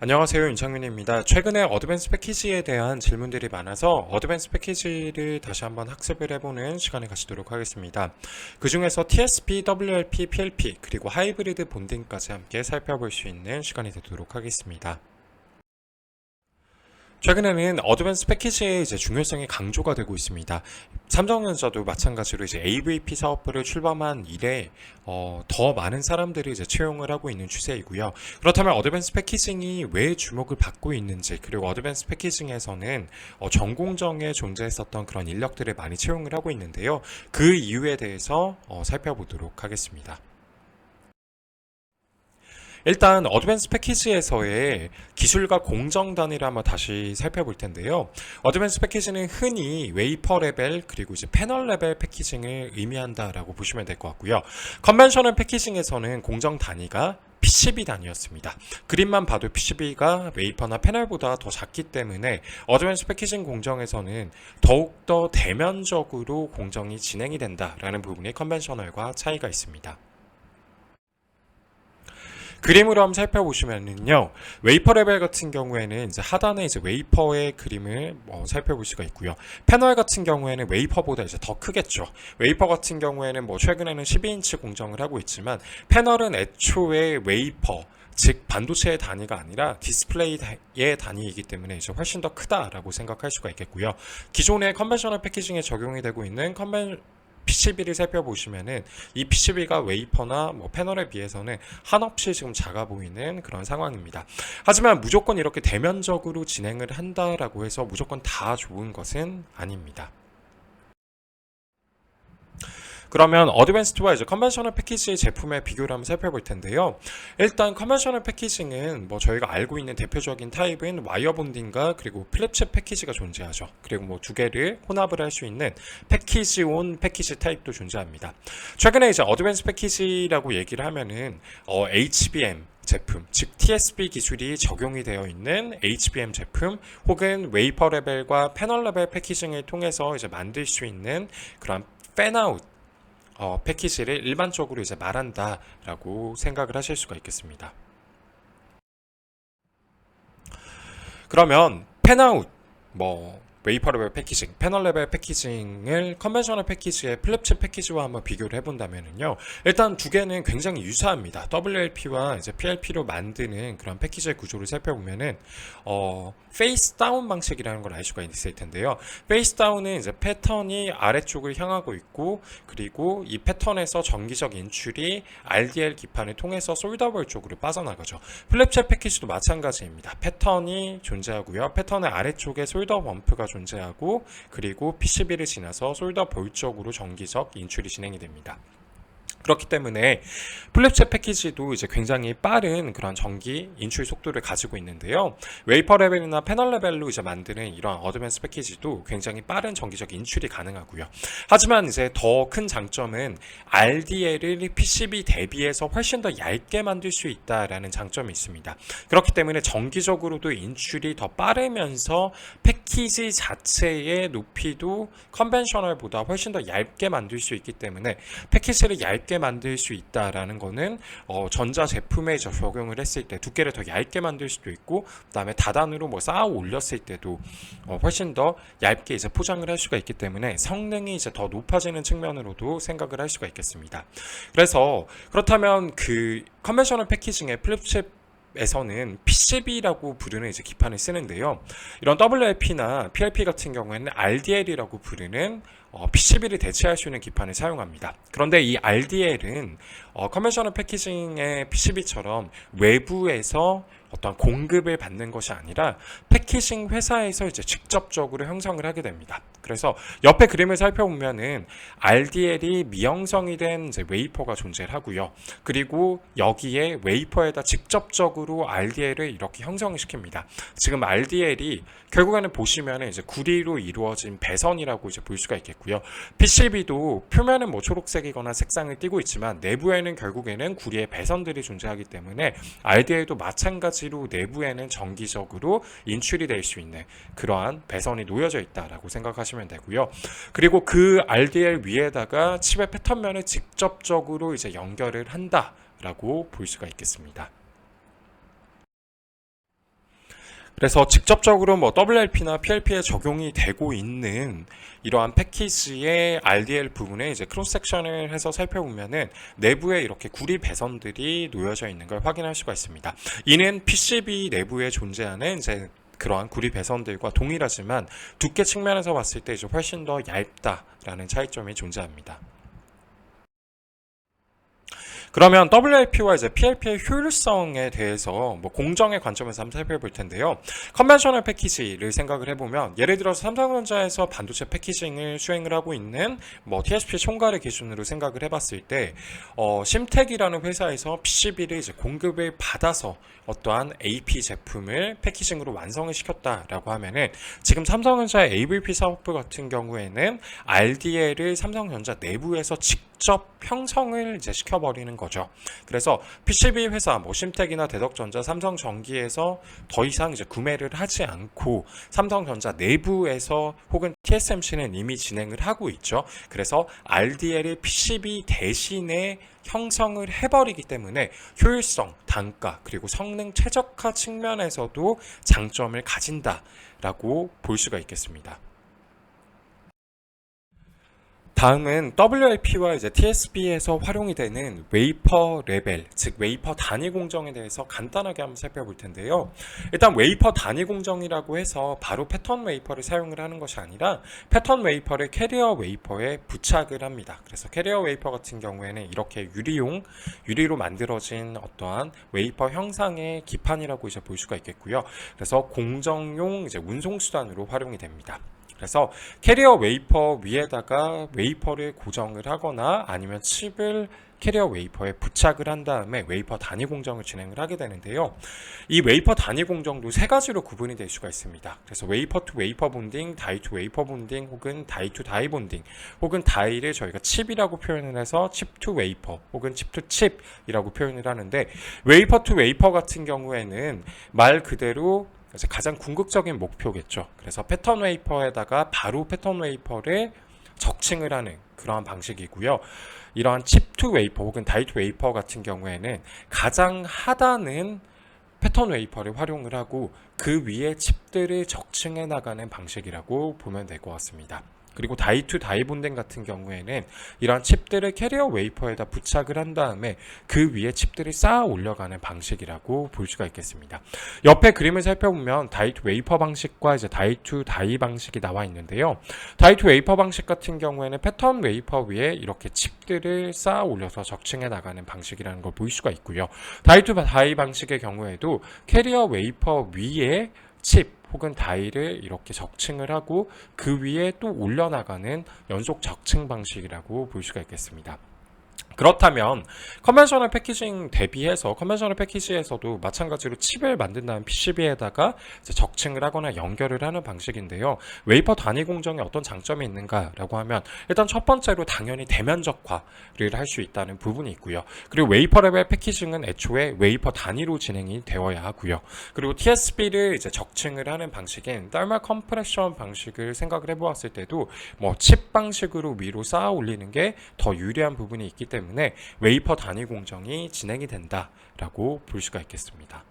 안녕하세요, 윤창민입니다. 최근에 어드밴스 패키지에 대한 질문들이 많아서 어드밴스 패키지를 다시 한번 학습을 해보는 시간을 가지도록 하겠습니다. 그 중에서 TSP, WLP, PLP 그리고 하이브리드 본딩까지 함께 살펴볼 수 있는 시간이 되도록 하겠습니다. 최근에는 어드밴스 패키지의 중요성이 강조가 되고 있습니다. 삼성전자도 마찬가지로 AVP 사업부를 출범한 이래 더 많은 사람들이 채용을 하고 있는 추세이고요. 그렇다면 어드밴스 패키징이 왜 주목을 받고 있는지, 그리고 어드밴스 패키징에서는 전공정에 존재했었던 그런 인력들을 많이 채용을 하고 있는데요. 그 이유에 대해서 살펴보도록 하겠습니다. 일단 어드밴스 패키지에서의 기술과 공정 단위를 한번 다시 살펴볼 텐데요. 어드밴스 패키지는 흔히 웨이퍼 레벨 그리고 패널 레벨 패키징을 의미한다라고 보시면 될 것 같고요. 컨벤셔널 패키징에서는 공정 단위가 PCB 단위였습니다. 그림만 봐도 PCB가 웨이퍼나 패널보다 더 작기 때문에 어드밴스 패키징 공정에서는 더욱더 대면적으로 공정이 진행이 된다라는 부분이 컨벤셔널과 차이가 있습니다. 그림으로 한번 살펴보시면요. 웨이퍼 레벨 같은 경우에는 하단에 웨이퍼의 그림을 살펴볼 수가 있고요. 패널 같은 경우에는 웨이퍼보다 더 크겠죠. 웨이퍼 같은 경우에는 최근에는 12인치 공정을 하고 있지만 패널은 애초에 웨이퍼, 즉 반도체의 단위가 아니라 디스플레이의 단위이기 때문에 훨씬 더 크다라고 생각할 수가 있겠고요. 기존의 컨벤셔널 패키징에 적용이 되고 있는 PCB를 살펴보시면은 이 PCB가 웨이퍼나 패널에 비해서는 한없이 지금 작아 보이는 그런 상황입니다. 하지만 무조건 이렇게 대면적으로 진행을 한다라고 해서 무조건 다 좋은 것은 아닙니다. 그러면 어드밴스드와 컨벤셔널 패키지 제품의 비교를 한번 살펴볼 텐데요. 일단 컨벤셔널 패키징은 저희가 알고 있는 대표적인 타입은 와이어 본딩과 그리고 플랩칩 패키지가 존재하죠. 그리고 두 개를 혼합을 할 수 있는 패키지 온 패키지 타입도 존재합니다. 최근에 어드밴스 패키지라고 얘기를 하면은 HBM 제품, 즉 TSP 기술이 적용이 되어 있는 HBM 제품 혹은 웨이퍼 레벨과 패널 레벨 패키징을 통해서 만들 수 있는 그런 팬아웃 패키지를 일반적으로 말한다라고 생각을 하실 수가 있겠습니다. 그러면 팬아웃, 웨이퍼 레벨 패키징, 패널 레벨 패키징을 컨벤셔널 패키지의 플랩칩 패키지와 한번 비교를 해본다면요. 일단 두 개는 굉장히 유사합니다. WLP와 PLP로 만드는 그런 패키지의 구조를 살펴보면은 페이스 다운 방식이라는 걸 알 수가 있을 텐데요. 페이스 다운은 패턴이 아래쪽을 향하고 있고, 그리고 이 패턴에서 정기적 인출이 RDL 기판을 통해서 솔더볼 쪽으로 빠져나가죠. 플랩칩 패키지도 마찬가지입니다. 패턴이 존재하고요. 패턴의 아래쪽에 솔더 범프가 존재하고, 그리고 PCB를 지나서 솔더볼 쪽으로 정기적 인출이 진행이 됩니다. 그렇기 때문에 플랩칩 패키지도 굉장히 빠른 그런 전기 인출 속도를 가지고 있는데요. 웨이퍼 레벨이나 패널 레벨로 만드는 이러한 어드밴스 패키지도 굉장히 빠른 전기적 인출이 가능하고요. 하지만 더 큰 장점은 RDL을 PCB 대비해서 훨씬 더 얇게 만들 수 있다라는 장점이 있습니다. 그렇기 때문에 정기적으로도 인출이 더 빠르면서 패키지 자체의 높이도 컨벤셔널보다 훨씬 더 얇게 만들 수 있기 때문에 패키지를 얇게 만들 수 있다라는 거는 전자 제품에 적용을 했을 때 두께를 더 얇게 만들 수도 있고, 그다음에 다단으로 쌓아 올렸을 때도 훨씬 더 얇게 포장을 할 수가 있기 때문에 성능이 더 높아지는 측면으로도 생각을 할 수가 있겠습니다. 그래서 그렇다면 그 컨벤셔널 패키징의 플립칩 에서는 PCB라고 부르는 기판을 쓰는데요. 이런 WLP나 PLP 같은 경우에는 RDL이라고 부르는 PCB를 대체할 수 있는 기판을 사용합니다. 그런데 이 RDL은 컨벤셔널 패키징의 PCB처럼 외부에서 어떤 공급을 받는 것이 아니라 패키징 회사에서 직접적으로 형성을 하게 됩니다. 그래서 옆에 그림을 살펴보면은 RDL이 미형성이 된 웨이퍼가 존재를 하고요. 그리고 여기에 웨이퍼에다 직접적으로 RDL을 이렇게 형성을 시킵니다. 지금 RDL이 결국에는 보시면은 구리로 이루어진 배선이라고 볼 수가 있겠고요. PCB도 표면은 초록색이거나 색상을 띠고 있지만 내부에는 결국에는 구리의 배선들이 존재하기 때문에 RDL도 마찬가지로 내부에는 정기적으로 인출이 될 수 있는 그러한 배선이 놓여져 있다라고 생각하시면 되고요. 그리고 그 RDL 위에다가 칩의 패턴면을 직접적으로 연결을 한다라고 볼 수가 있겠습니다. 그래서 직접적으로 뭐 WLP나 PLP에 적용이 되고 있는 이러한 패키지의 RDL 부분에 이제 크로스 섹션을 해서 살펴보면은 내부에 이렇게 구리 배선들이 놓여져 있는 걸 확인할 수가 있습니다. 이는 PCB 내부에 존재하는 이제 그러한 구리 배선들과 동일하지만 두께 측면에서 봤을 때 이제 훨씬 더 얇다라는 차이점이 존재합니다. 그러면 WLP와 이제 PLP의 효율성에 대해서 뭐 공정의 관점에서 한번 살펴볼 텐데요. 컨벤셔널 패키지를 생각을 해보면 예를 들어서 삼성전자에서 반도체 패키징을 수행을 하고 있는 뭐 TSP 총괄을 기준으로 생각을 해봤을 때 심텍이라는 회사에서 PCB를 이제 공급을 받아서 어떠한 AP 제품을 패키징으로 완성을 시켰다라고 하면은 지금 삼성전자의 AVP 사업부 같은 경우에는 RDL을 삼성전자 내부에서 직접 형성을 이제 시켜버리는 거죠. 그래서 PCB 회사, 뭐 심텍이나 대덕전자, 삼성전기에서 더 이상 이제 구매를 하지 않고 삼성전자 내부에서 혹은 TSMC는 이미 진행을 하고 있죠. 그래서 RDL을 PCB 대신에 형성을 해버리기 때문에 효율성, 단가, 그리고 성능 최적화 측면에서도 장점을 가진다라고 볼 수가 있겠습니다. 다음은 WLP와 이제 TSB에서 활용이 되는 웨이퍼 레벨, 즉 웨이퍼 단위 공정에 대해서 간단하게 한번 살펴볼 텐데요. 일단 웨이퍼 단위 공정이라고 해서 바로 패턴 웨이퍼를 사용을 하는 것이 아니라 패턴 웨이퍼를 캐리어 웨이퍼에 부착을 합니다. 그래서 캐리어 웨이퍼 같은 경우에는 이렇게 유리로 만들어진 어떠한 웨이퍼 형상의 기판이라고 이제 볼 수가 있겠고요. 그래서 공정용 이제 운송 수단으로 활용이 됩니다. 그래서 캐리어 웨이퍼 위에다가 웨이퍼를 고정을 하거나 아니면 칩을 캐리어 웨이퍼에 부착을 한 다음에 웨이퍼 단위 공정을 진행을 하게 되는데요. 이 웨이퍼 단위 공정도 세 가지로 구분이 될 수가 있습니다. 그래서 웨이퍼 투 웨이퍼 본딩, 다이 투 웨이퍼 본딩, 혹은 다이 투 다이 본딩, 혹은 다이를 저희가 칩이라고 표현을 해서 칩 투 웨이퍼, 혹은 칩 투 칩이라고 표현을 하는데, 웨이퍼 투 웨이퍼 같은 경우에는 말 그대로 가장 궁극적인 목표겠죠. 그래서 패턴 웨이퍼에다가 바로 패턴 웨이퍼를 적층을 하는 그러한 방식이고요. 이러한 칩 투 웨이퍼 혹은 다이 투 웨이퍼 같은 경우에는 가장 하단은 패턴 웨이퍼를 활용을 하고 그 위에 칩들을 적층해 나가는 방식이라고 보면 될 것 같습니다. 그리고 다이 투 다이 본딩 같은 경우에는 이러한 칩들을 캐리어 웨이퍼에다 부착을 한 다음에 그 위에 칩들을 쌓아 올려가는 방식이라고 볼 수가 있겠습니다. 옆에 그림을 살펴보면 다이 투 웨이퍼 방식과 이제 다이 투 다이 방식이 나와 있는데요. 다이 투 웨이퍼 방식 같은 경우에는 패턴 웨이퍼 위에 이렇게 칩들을 쌓아 올려서 적층해 나가는 방식이라는 걸 볼 수가 있고요. 다이 투 다이 방식의 경우에도 캐리어 웨이퍼 위에 칩 혹은 다이를 이렇게 적층을 하고 그 위에 또 올려나가는 연속 적층 방식이라고 볼 수가 있겠습니다. 그렇다면 컨벤셔널 패키징 대비해서 컨벤셔널 패키지에서도 마찬가지로 칩을 만든 다음 PCB에다가 적층을 하거나 연결을 하는 방식인데요. 웨이퍼 단위 공정에 어떤 장점이 있는가라고 하면 일단 첫 번째로 당연히 대면적화를 할 수 있다는 부분이 있고요. 그리고 웨이퍼 레벨 패키징은 애초에 웨이퍼 단위로 진행이 되어야 하고요. 그리고 TSB를 이제 적층을 하는 방식인 thermal compression 방식을 생각을 해보았을 때도 뭐 칩 방식으로 위로 쌓아 올리는 게 더 유리한 부분이 있기 때문에 웨이퍼 단위 공정이 진행이 된다라고 볼 수가 있겠습니다.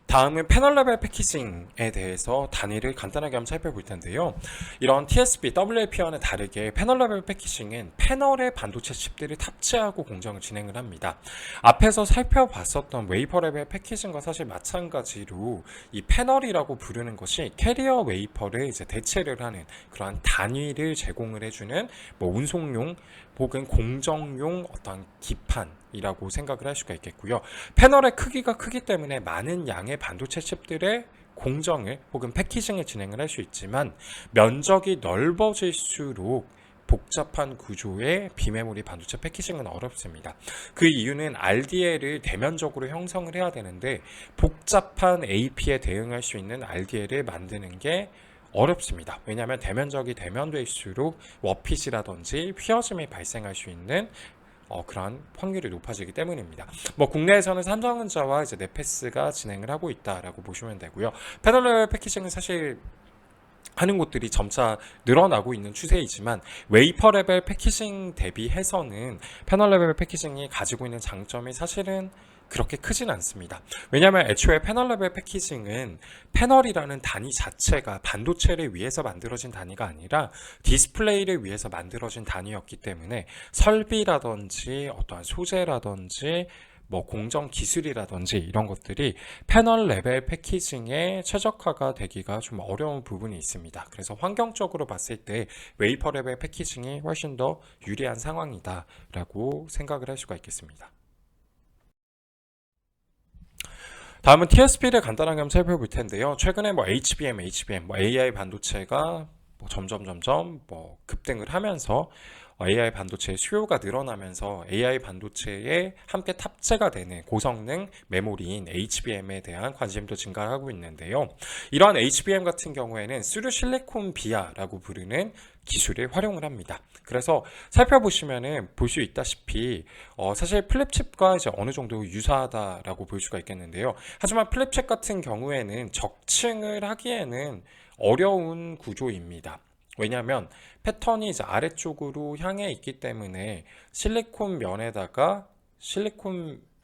다음은 패널 레벨 패키징에 대해서 단위를 간단하게 한번 살펴볼 텐데요. 이런 TSB, WLP와는 다르게 패널 레벨 패키징은 패널에 반도체 칩들을 탑재하고 공정을 진행을 합니다. 앞에서 살펴봤었던 웨이퍼 레벨 패키징과 사실 마찬가지로 이 패널이라고 부르는 것이 캐리어 웨이퍼를 이제 대체를 하는 그러한 단위를 제공을 해주는 뭐 운송용 혹은 공정용 어떤 기판이라고 생각을 할 수가 있겠고요. 패널의 크기가 크기 때문에 많은 양의 반도체 칩들의 공정을 혹은 패키징을 진행을 할 수 있지만 면적이 넓어질수록 복잡한 구조의 비메모리 반도체 패키징은 어렵습니다. 그 이유는 RDL을 대면적으로 형성을 해야 되는데 복잡한 AP에 대응할 수 있는 RDL을 만드는 게 어렵습니다. 왜냐하면 대면적이 대면될수록 워핏이라든지 휘어짐이 발생할 수 있는 그러한 확률이 높아지기 때문입니다. 뭐 국내에서는 삼성전자와 이제 네페스가 진행을 하고 있다라고 보시면 되고요. 패널 레벨 패키징은 사실 하는 곳들이 점차 늘어나고 있는 추세이지만 웨이퍼 레벨 패키징 대비해서는 패널 레벨 패키징이 가지고 있는 장점이 사실은 그렇게 크진 않습니다. 왜냐하면 애초에 패널 레벨 패키징은 패널이라는 단위 자체가 반도체를 위해서 만들어진 단위가 아니라 디스플레이를 위해서 만들어진 단위였기 때문에 설비라든지 어떠한 소재라든지 뭐 공정 기술이라든지 이런 것들이 패널 레벨 패키징에 최적화가 되기가 좀 어려운 부분이 있습니다. 그래서 환경적으로 봤을 때 웨이퍼 레벨 패키징이 훨씬 더 유리한 상황이다라고 생각을 할 수가 있겠습니다. 다음은 TSP를 간단하게 한번 살펴볼 텐데요. 최근에 뭐 HBM, 뭐 AI 반도체가 뭐 점점 뭐 급등을 하면서 AI 반도체의 수요가 늘어나면서 AI 반도체에 함께 탑재가 되는 고성능 메모리인 HBM에 대한 관심도 증가하고 있는데요. 이러한 HBM 같은 경우에는 스루 실리콘 비아라고 부르는 기술을 활용을 합니다. 그래서 살펴보시면은 볼 수 있다시피 사실 플립칩과 이제 어느 정도 유사하다라고 볼 수가 있겠는데요. 하지만 플립칩 같은 경우에는 적층을 하기에는 어려운 구조입니다. 왜냐하면 패턴이 이제 아래쪽으로 향해 있기 때문에 실리콘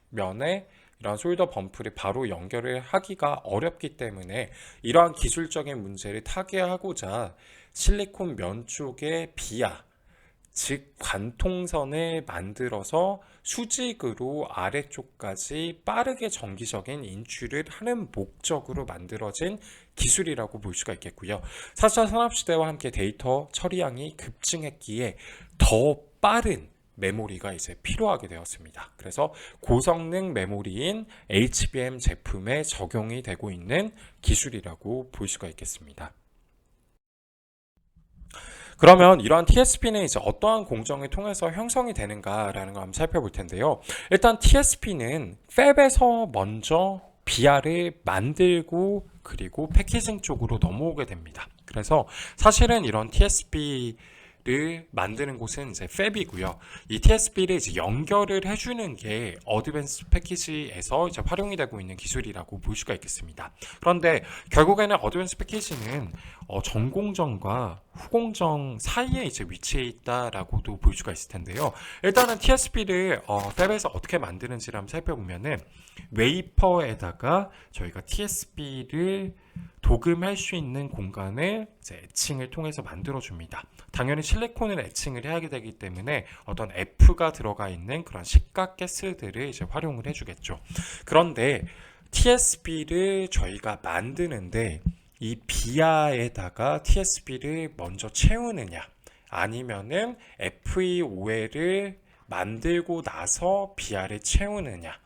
면에 이런 솔더 범프를 바로 연결을 하기가 어렵기 때문에 이러한 기술적인 문제를 타개하고자 실리콘 면 쪽에 비아, 즉 관통선을 만들어서 수직으로 아래쪽까지 빠르게 정기적인 인출을 하는 목적으로 만들어진 기술이라고 볼 수가 있겠고요. 4차 산업시대와 함께 데이터 처리량이 급증했기에 더 빠른 메모리가 이제 필요하게 되었습니다. 그래서 고성능 메모리인 HBM 제품에 적용이 되고 있는 기술이라고 볼 수가 있겠습니다. 그러면 이러한 TSP는 이제 어떠한 공정을 통해서 형성이 되는가라는 걸 한번 살펴볼 텐데요. 일단 TSP는 팹에서 먼저 비아를 만들고 그리고 패키징 쪽으로 넘어오게 됩니다. 그래서 사실은 이런 TSP를 만드는 곳은 이제 팹이고요. 이 TSP를 이제 연결을 해주는 게 어드밴스 패키지에서 이제 활용이 되고 있는 기술이라고 볼 수가 있겠습니다. 그런데 결국에는 어드밴스 패키지는 전공정과 후공정 사이에 이제 위치해 있다라고도 볼 수가 있을 텐데요. 일단은 TSP를 팹에서 어떻게 만드는지를 한번 살펴보면은 웨이퍼에다가 저희가 TSP를 도금할 수 있는 공간을 이제 애칭을 통해서 만들어줍니다. 당연히 실리콘을 애칭을 해야 되기 때문에 어떤 F가 들어가 있는 그런 식각가스들을 이제 활용을 해주겠죠. 그런데 TSP를 저희가 만드는데 이 비아에다가 TSP를 먼저 채우느냐 아니면은 FEOL을 만들고 나서 비아를 채우느냐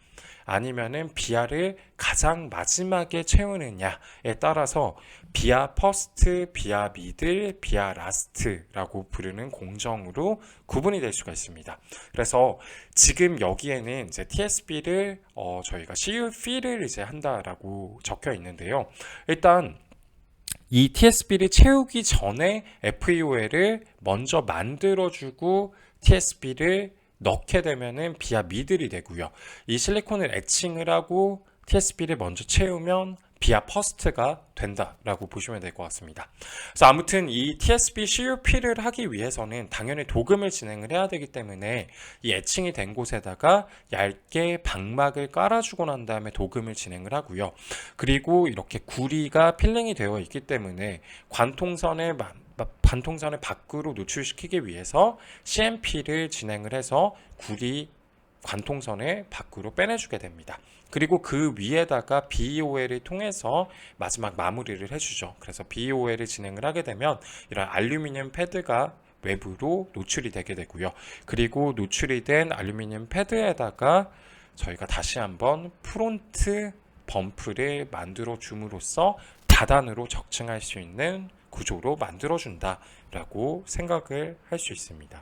아니면은 비아를 가장 마지막에 채우느냐에 따라서 비아 퍼스트, 비아 미들, 비아 라스트라고 부르는 공정으로 구분이 될 수가 있습니다. 그래서 지금 여기에는 이제 TSP를 저희가 CUF를 이제 한다라고 적혀 있는데요. 일단 이 TSP를 채우기 전에 FEOL을 먼저 만들어주고 TSP를 넣게 되면은 비아 미들이 되고요. 이 실리콘을 애칭을 하고 TSP를 먼저 채우면 비아 퍼스트가 된다라고 보시면 될 것 같습니다. 그래서 아무튼 이 TSP CUP를 하기 위해서는 당연히 도금을 진행을 해야 되기 때문에 이 애칭이 된 곳에다가 얇게 방막을 깔아주고 난 다음에 도금을 진행을 하고요. 그리고 이렇게 구리가 필링이 되어 있기 때문에 관통선을 밖으로 노출시키기 위해서 CMP를 진행을 해서 구리 관통선을 밖으로 빼내주게 됩니다. 그리고 그 위에다가 BEOL을 통해서 마지막 마무리를 해주죠. 그래서 BEOL을 진행을 하게 되면 이런 알루미늄 패드가 외부로 노출이 되게 되고요. 그리고 노출이 된 알루미늄 패드에다가 저희가 다시 한번 프론트 범프를 만들어 줌으로써 다단으로 적층할 수 있는 구조로 만들어준다라고 생각을 할 수 있습니다.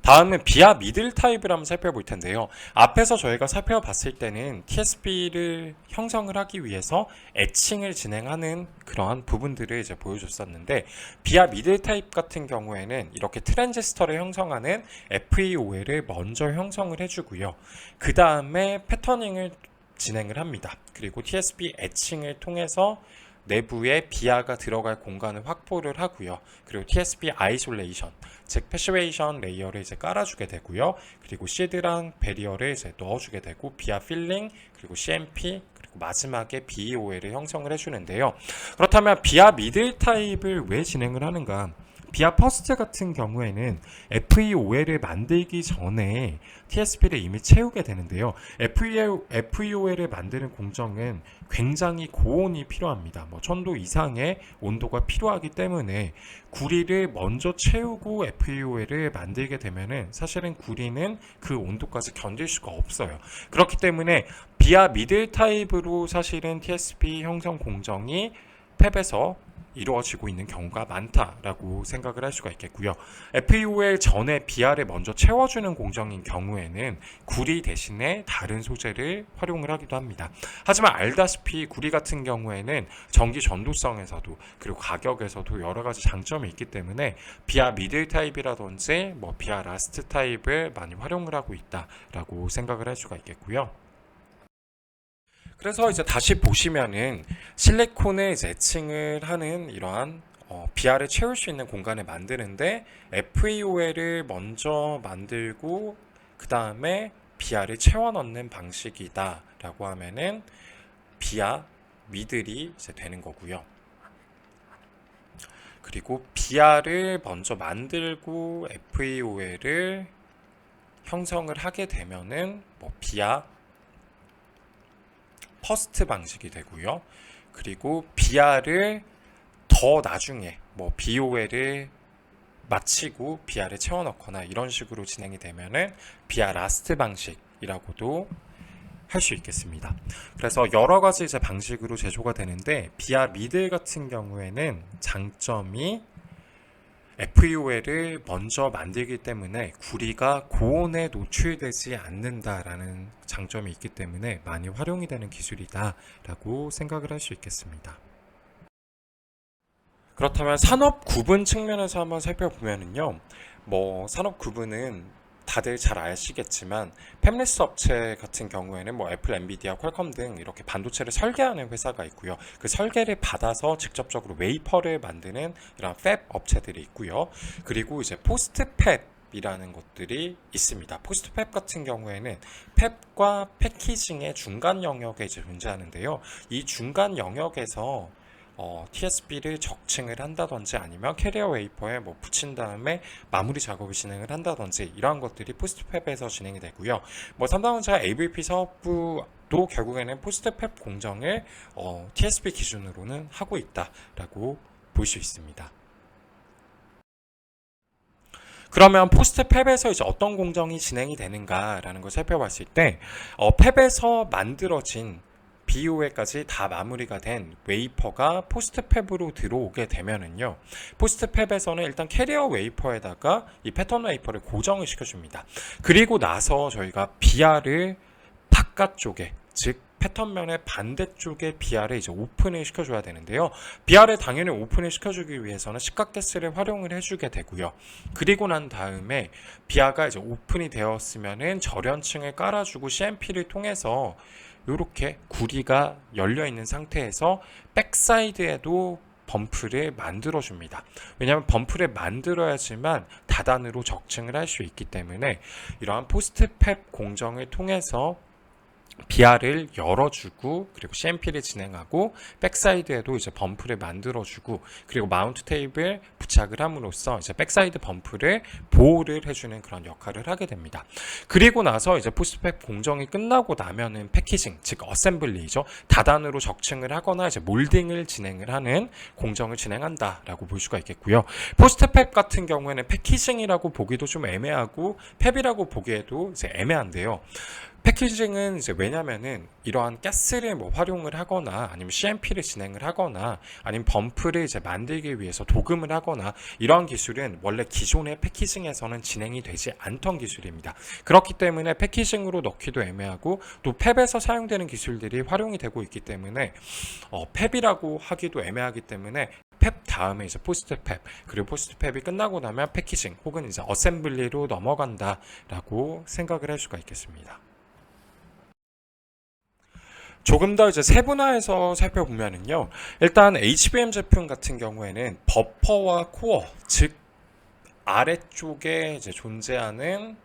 다음은 비아 미들 타입을 한번 살펴볼 텐데요. 앞에서 저희가 살펴봤을 때는 TSP를 형성을 하기 위해서 애칭을 진행하는 그러한 부분들을 이제 보여줬었는데 비아 미들 타입 같은 경우에는 이렇게 트랜지스터를 형성하는 FEOL을 먼저 형성을 해주고요. 그 다음에 패터닝을 진행을 합니다. 그리고 TSP 애칭을 통해서 내부에 비아가 들어갈 공간을 확보를 하고요. 그리고 TSP 아이솔레이션, 즉 패시베이션 레이어를 이제 깔아주게 되고요. 그리고 시드랑 베리어를 이제 넣어주게 되고 비아 필링, 그리고 CMP, 그리고 마지막에 BEOL을 형성을 해주는데요. 그렇다면 비아 미들 타입을 왜 진행을 하는가? 비아 퍼스트 같은 경우에는 FEOL을 만들기 전에 TSP를 이미 채우게 되는데요. FEOL을 만드는 공정은 굉장히 고온이 필요합니다. 1000도 이상의 온도가 필요하기 때문에 구리를 먼저 채우고 FEOL을 만들게 되면은 사실은 구리는 그 온도까지 견딜 수가 없어요. 그렇기 때문에 비아 미들 타입으로 사실은 TSP 형성 공정이 팹에서 이루어지고 있는 경우가 많다라고 생각을 할 수가 있겠고요. FEOL 전에 비아를 먼저 채워주는 공정인 경우에는 구리 대신에 다른 소재를 활용을 하기도 합니다. 하지만 알다시피 구리 같은 경우에는 전기 전도성에서도 그리고 가격에서도 여러 가지 장점이 있기 때문에 비아 미들 타입이라든지 비아 라스트 타입을 많이 활용을 하고 있다라고 생각을 할 수가 있겠고요. 그래서 이제 다시 보시면은 실리콘을 이제 애칭을 하는 이러한 비아를 채울 수 있는 공간을 만드는데 FEOL을 먼저 만들고 그 다음에 비아를 채워 넣는 방식이다 라고 하면은 비아 미들이 이제 되는 거고요. 그리고 비아를 먼저 만들고 FEOL을 형성을 하게 되면은 비아 퍼스트 방식이 되고요. 그리고 비아를 더 나중에 BOL을 마치고 비아를 채워 넣거나 이런 식으로 진행이 되면은 비아 라스트 방식이라고도 할 수 있겠습니다. 그래서 여러 가지 이제 방식으로 제조가 되는데 비아 미들 같은 경우에는 장점이 FEOL을 먼저 만들기 때문에 구리가 고온에 노출되지 않는다라는 장점이 있기 때문에 많이 활용이 되는 기술이다라고 생각을 할 수 있겠습니다. 그렇다면 산업 구분 측면에서 한번 살펴보면요, 산업 구분은 다들 잘 아시겠지만 팹리스 업체 같은 경우에는 애플, 엔비디아, 퀄컴 등 이렇게 반도체를 설계하는 회사가 있고요. 그 설계를 받아서 직접적으로 웨이퍼를 만드는 이런 팹 업체들이 있고요. 그리고 이제 포스트 팹이라는 것들이 있습니다. 포스트 팹 같은 경우에는 팹과 패키징의 중간 영역에 이제 존재하는데요. 이 중간 영역에서 TSP를 적층을 한다든지 아니면 캐리어 웨이퍼에 붙인 다음에 마무리 작업을 진행을 한다든지 이러한 것들이 포스트팹에서 진행이 되고요. 삼성전자 AVP 사업부도 결국에는 포스트팹 공정을 TSP 기준으로는 하고 있다라고 볼 수 있습니다. 그러면 포스트 팹에서 이제 어떤 공정이 진행이 되는가라는 걸 살펴봤을 때 팹에서 만들어진 BOL까지 다 마무리가 된 웨이퍼가 포스트 팹으로 들어오게 되면은요, 포스트 팹에서는 일단 캐리어 웨이퍼에다가 이 패턴 웨이퍼를 고정을 시켜줍니다. 그리고 나서 저희가 비아를 바깥쪽에, 즉 패턴면의 반대쪽에 비아를 이제 오픈을 시켜줘야 되는데요. 비아를 당연히 오픈을 시켜주기 위해서는 시각가스를 활용을 해주게 되고요. 그리고 난 다음에 비아가 이제 오픈이 되었으면은 절연층을 깔아주고 CMP를 통해서 이렇게 구리가 열려 있는 상태에서 백사이드에도 범프를 만들어 줍니다. 왜냐하면 범프를 만들어야지만 다단으로 적층을 할 수 있기 때문에 이러한 포스트 팹 공정을 통해서 비아를 열어주고 그리고 CMP를 진행하고 백사이드에도 이제 범프를 만들어주고 그리고 마운트 테이프를 부착을 함으로써 이제 백사이드 범프를 보호를 해주는 그런 역할을 하게 됩니다. 그리고 나서 이제 포스트팹 공정이 끝나고 나면은 패키징, 즉 어셈블리죠. 다단으로 적층을 하거나 이제 몰딩을 진행을 하는 공정을 진행한다라고 볼 수가 있겠고요. 포스트팹 같은 경우에는 패키징이라고 보기도 좀 애매하고 팹이라고 보기에도 이제 애매한데요. 패키징은 이제 왜냐면은 이러한 가스를 활용을 하거나 아니면 CMP를 진행을 하거나 아니면 범프를 이제 만들기 위해서 도금을 하거나 이러한 기술은 원래 기존의 패키징에서는 진행이 되지 않던 기술입니다. 그렇기 때문에 패키징으로 넣기도 애매하고 또 팹에서 사용되는 기술들이 활용이 되고 있기 때문에 팹이라고 하기도 애매하기 때문에 팹 다음에 이제 포스트 팹 그리고 포스트 팹이 끝나고 나면 패키징 혹은 이제 어셈블리로 넘어간다라고 생각을 할 수가 있겠습니다. 조금 더 이제 세분화해서 살펴보면은요. 일단 HBM 제품 같은 경우에는 버퍼와 코어, 즉 아래쪽에 이제 존재하는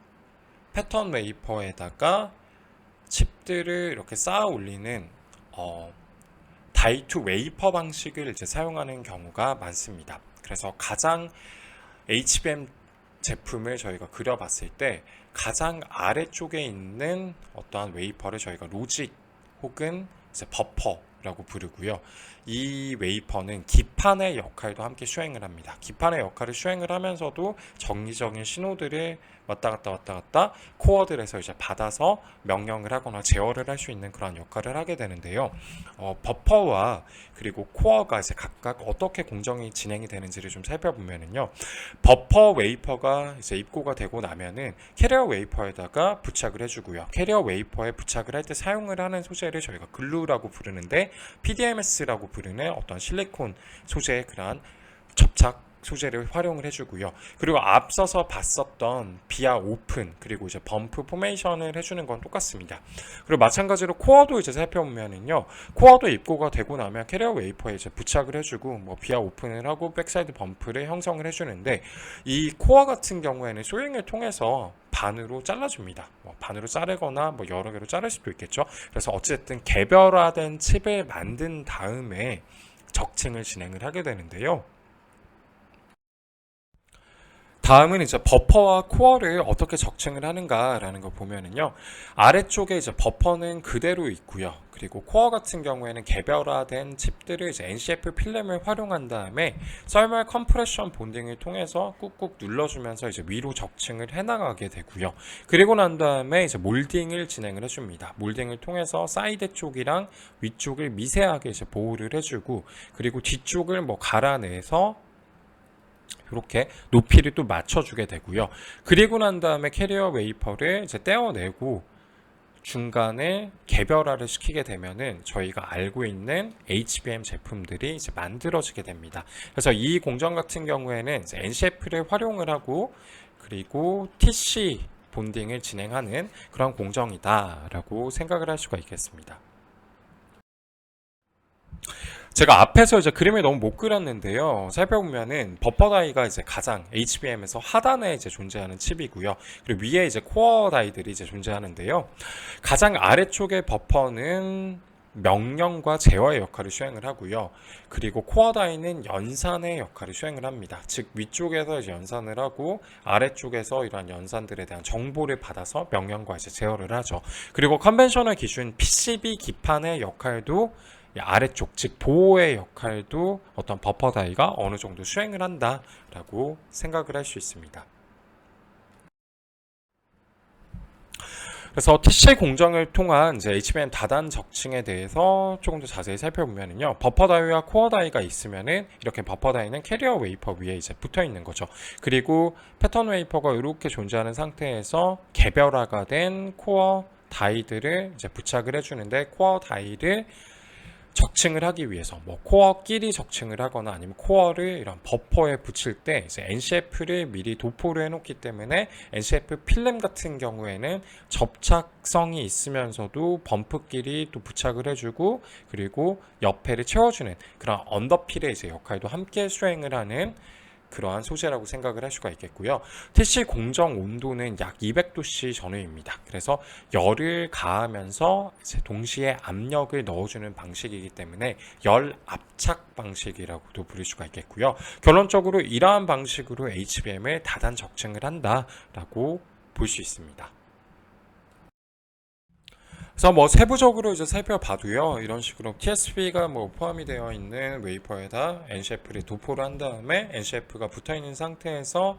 패턴 웨이퍼에다가 칩들을 이렇게 쌓아 올리는 다이 투 웨이퍼 방식을 이제 사용하는 경우가 많습니다. 그래서 가장 HBM 제품을 저희가 그려봤을 때 가장 아래쪽에 있는 어떠한 웨이퍼를 저희가 로직 혹은 이제 버퍼라고 부르고요. 이 웨이퍼는 기판의 역할도 함께 수행을 합니다. 기판의 역할을 수행을 하면서도 정기적인 신호들을 왔다 갔다 코어들에서 이제 받아서 명령을 하거나 제어를 할 수 있는 그런 역할을 하게 되는데요. 버퍼와 그리고 코어가 이제 각각 어떻게 공정이 진행이 되는지를 좀 살펴보면은요. 버퍼 웨이퍼가 이제 입고가 되고 나면은 캐리어 웨이퍼에다가 부착을 해주고요. 캐리어 웨이퍼에 부착을 할 때 사용을 하는 소재를 저희가 글루라고 부르는데 PDMS라고 부르는 어떤 실리콘 소재의 그러한 접착 소재를 활용을 해주고요. 그리고 앞서서 봤었던 비아 오픈 그리고 이제 범프 포메이션을 해주는 건 똑같습니다. 그리고 마찬가지로 코어도 이제 살펴보면은요, 코어도 입고가 되고 나면 캐리어 웨이퍼에 이제 부착을 해주고 뭐 비아 오픈을 하고 백사이드 범프를 형성을 해주는데 이 코어 같은 경우에는 소잉을 통해서 반으로 잘라줍니다. 반으로 자르거나 뭐 여러 개로 자를 수도 있겠죠. 그래서 어쨌든 개별화된 칩을 만든 다음에 적층을 진행을 하게 되는데요. 다음은 이제 버퍼와 코어를 어떻게 적층을 하는가라는 거 보면은요. 아래쪽에 이제 버퍼는 그대로 있고요. 그리고 코어 같은 경우에는 개별화된 칩들을 이제 NCF 필름을 활용한 다음에 썰멀 컴프레션 본딩을 통해서 꾹꾹 눌러주면서 이제 위로 적층을 해나가게 되고요. 그리고 난 다음에 이제 몰딩을 진행을 해줍니다. 몰딩을 통해서 사이드 쪽이랑 위쪽을 미세하게 이제 보호를 해주고 그리고 뒤쪽을 뭐 갈아내서 이렇게 높이를 또 맞춰주게 되고요. 그리고 난 다음에 캐리어 웨이퍼를 이제 떼어내고 중간에 개별화를 시키게 되면은 저희가 알고 있는 HBM 제품들이 이제 만들어지게 됩니다. 그래서 이 공정 같은 경우에는 이제 NCF를 활용을 하고 그리고 TC 본딩을 진행하는 그런 공정이다라고 생각을 할 수가 있겠습니다. 제가 앞에서 이제 그림을 너무 못 그렸는데요. 살펴보면은 버퍼 다이가 이제 가장 HBM에서 하단에 이제 존재하는 칩이고요. 그리고 위에 이제 코어 다이들이 이제 존재하는데요. 가장 아래쪽의 버퍼는 명령과 제어의 역할을 수행을 하고요. 그리고 코어 다이는 연산의 역할을 수행을 합니다. 즉 위쪽에서 이제 연산을 하고 아래쪽에서 이러한 연산들에 대한 정보를 받아서 명령과 이제 제어를 하죠. 그리고 컨벤셔널 기준 PCB 기판의 역할도 아래쪽 즉 보호의 역할도 어떤 버퍼 다이가 어느 정도 수행을 한다라고 생각을 할 수 있습니다. 그래서 TC 공정을 통한 이제 HBM 다단 적층에 대해서 조금 더 자세히 살펴보면요, 버퍼 다이와 코어 다이가 있으면은 이렇게 버퍼 다이는 캐리어 웨이퍼 위에 이제 붙어 있는 거죠. 그리고 패턴 웨이퍼가 이렇게 존재하는 상태에서 개별화가 된 코어 다이들을 이제 부착을 해주는데 코어 다이를 적층을 하기 위해서 뭐 코어끼리 적층을 하거나 아니면 코어를 이런 버퍼에 붙일 때 이제 NCF를 미리 도포를 해놓기 때문에 NCF 필름 같은 경우에는 접착성이 있으면서도 범프끼리 또 부착을 해주고 그리고 옆에를 채워주는 그런 언더필의 이제 역할도 함께 수행을 하는 그러한 소재라고 생각을 할 수가 있겠고요. TC 공정 온도는 약 200도씨 전후입니다. 그래서 열을 가하면서 동시에 압력을 넣어주는 방식이기 때문에 열 압착 방식이라고도 부를 수가 있겠고요. 결론적으로 이러한 방식으로 HBM을 다단 적층을 한다라고 볼 수 있습니다. 그래서 뭐 세부적으로 이제 살펴봐도요, 이런 식으로 TSV가 뭐 포함이 되어 있는 웨이퍼에다 NCF를 도포를 한 다음에 NCF가 붙어 있는 상태에서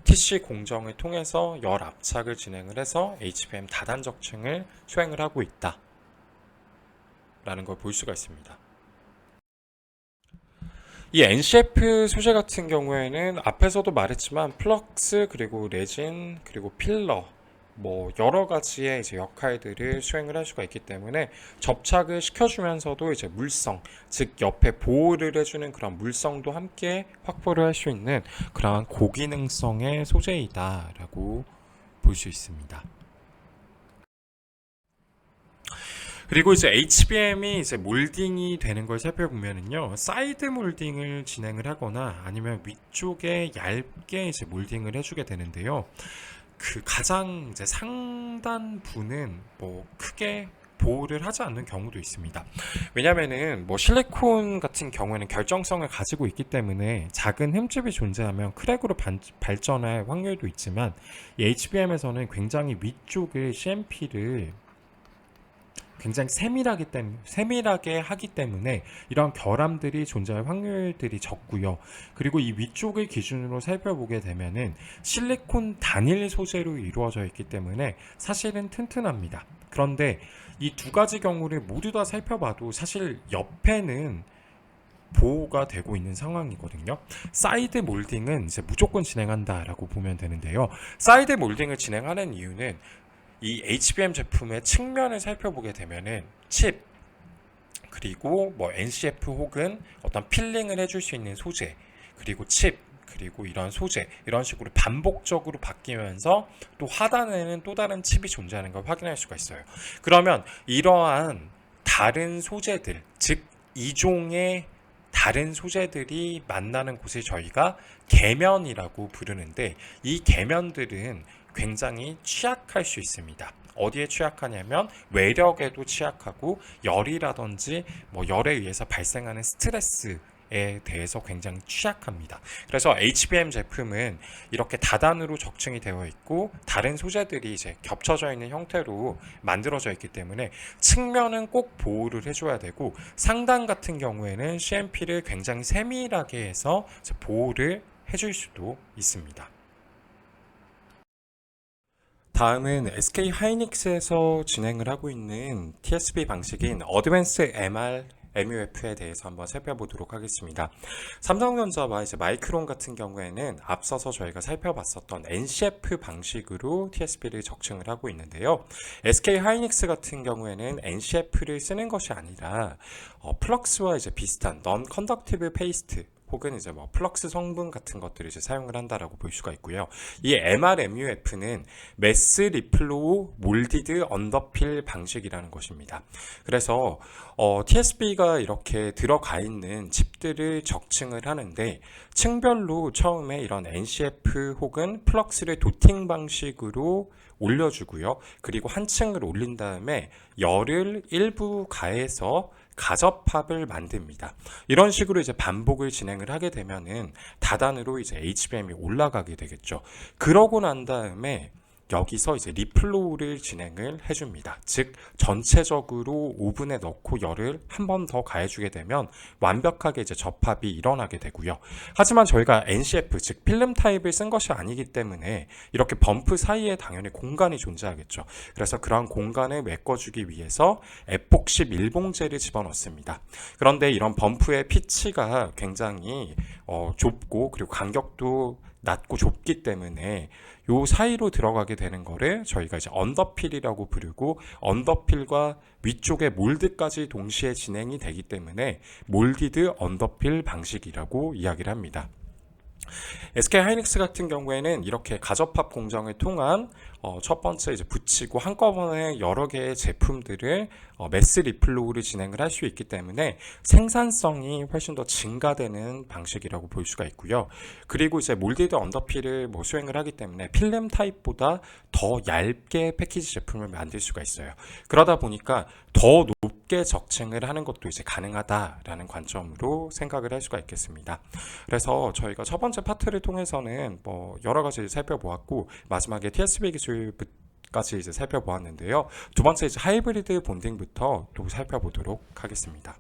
TC 공정을 통해서 열 압착을 진행을 해서 HBM 다단 적층을 수행을 하고 있다 라는 걸 볼 수가 있습니다. 이 NCF 소재 같은 경우에는 앞에서도 말했지만 플럭스 그리고 레진 그리고 필러 뭐 여러 가지의 이제 역할들을 수행을 할 수가 있기 때문에 접착을 시켜주면서도 이제 물성, 즉 옆에 보호를 해주는 그런 물성도 함께 확보를 할 수 있는 그러한 고기능성의 소재이다라고 볼 수 있습니다. 그리고 이제 HBM이 이제 몰딩이 되는 걸 살펴보면은요, 사이드 몰딩을 진행을 하거나 아니면 위쪽에 얇게 이제 몰딩을 해주게 되는데요. 그 가장 이제 상단부는 뭐 크게 보호를 하지 않는 경우도 있습니다. 왜냐면은 뭐 실리콘 같은 경우에는 결정성을 가지고 있기 때문에 작은 흠집이 존재하면 크랙으로 발전할 확률도 있지만, 이 HBM에서는 굉장히 위쪽을 CMP를 굉장히 세밀하게 하기 때문에 이런 결함들이 존재할 확률들이 적고요. 그리고 이 위쪽을 기준으로 살펴보게 되면은 실리콘 단일 소재로 이루어져 있기 때문에 사실은 튼튼합니다. 그런데 이 두 가지 경우를 모두 다 살펴봐도 사실 옆에는 보호가 되고 있는 상황이거든요. 사이드 몰딩은 이제 무조건 진행한다라고 보면 되는데요. 사이드 몰딩을 진행하는 이유는 이 HBM 제품의 측면을 살펴보게 되면은 칩, 그리고 뭐 NCF 혹은 어떤 필링을 해줄 수 있는 소재, 그리고 칩, 그리고 이런 소재, 이런 식으로 반복적으로 바뀌면서 또 하단에는 또 다른 칩이 존재하는 걸 확인할 수가 있어요. 그러면 이러한 다른 소재들, 즉 이종의 다른 소재들이 만나는 곳을 저희가 계면이라고 부르는데, 이 계면들은 굉장히 취약할 수 있습니다. 어디에 취약하냐면 외력에도 취약하고 열이라든지 뭐 열에 의해서 발생하는 스트레스에 대해서 굉장히 취약합니다. 그래서 HBM 제품은 이렇게 다단으로 적층이 되어 있고 다른 소재들이 이제 겹쳐져 있는 형태로 만들어져 있기 때문에 측면은 꼭 보호를 해줘야 되고, 상단 같은 경우에는 CMP를 굉장히 세밀하게 해서 보호를 해줄 수도 있습니다. 다음은 SK 하이닉스에서 진행을 하고 있는 TSP 방식인 어드밴스 MR MUF에 대해서 한번 살펴보도록 하겠습니다. 삼성전자와 이제 마이크론 같은 경우에는 앞서서 저희가 살펴봤었던 NCF 방식으로 TSP를 적층을 하고 있는데요. SK 하이닉스 같은 경우에는 NCF를 쓰는 것이 아니라 플럭스와 이제 비슷한 non conductive paste 혹은 이제 뭐 플럭스 성분 같은 것들을 이제 사용을 한다라고 볼 수가 있고요. 이 MRMUF는 매스 리플로우 몰디드 언더필 방식이라는 것입니다. 그래서 TSP가 이렇게 들어가 있는 칩들을 적층을 하는데, 층별로 처음에 이런 NCF 혹은 플럭스를 도팅 방식으로 올려주고요. 그리고 한 층을 올린 다음에 열을 일부 가해서 가접합을 만듭니다. 이런 식으로 이제 반복을 진행을 하게 되면은 다단으로 이제 HBM이 올라가게 되겠죠. 그러고 난 다음에 여기서 이제 리플로우를 진행을 해줍니다. 즉 전체적으로 오븐에 넣고 열을 한 번 더 가해주게 되면 완벽하게 이제 접합이 일어나게 되고요. 하지만 저희가 NCF 즉 필름 타입을 쓴 것이 아니기 때문에 이렇게 범프 사이에 당연히 공간이 존재하겠죠. 그래서 그러한 공간을 메꿔주기 위해서 에폭시 밀봉제를 집어넣습니다. 그런데 이런 범프의 피치가 굉장히 좁고 그리고 간격도 낮고 좁기 때문에 요 사이로 들어가게 되는 거를 저희가 이제 언더필이라고 부르고, 언더필과 위쪽의 몰드까지 동시에 진행이 되기 때문에 몰디드 언더필 방식이라고 이야기를 합니다. SK 하이닉스 같은 경우에는 이렇게 가접합 공정을 통한 첫 번째 이제 붙이고 한꺼번에 여러 개의 제품들을 매스 리플로우를 진행을 할 수 있기 때문에 생산성이 훨씬 더 증가되는 방식이라고 볼 수가 있고요. 그리고 이제 몰디드 언더필을 뭐 수행을 하기 때문에 필름 타입보다 더 얇게 패키지 제품을 만들 수가 있어요. 그러다 보니까 더 높게 적층을 하는 것도 이제 가능하다라는 관점으로 생각을 할 수가 있겠습니다. 그래서 저희가 첫 번째 파트를 통해서는 뭐 여러 가지 살펴보았고, 마지막에 TSP 기술까지 이제 살펴보았는데요. 두 번째 이제 하이브리드 본딩부터 또 살펴보도록 하겠습니다.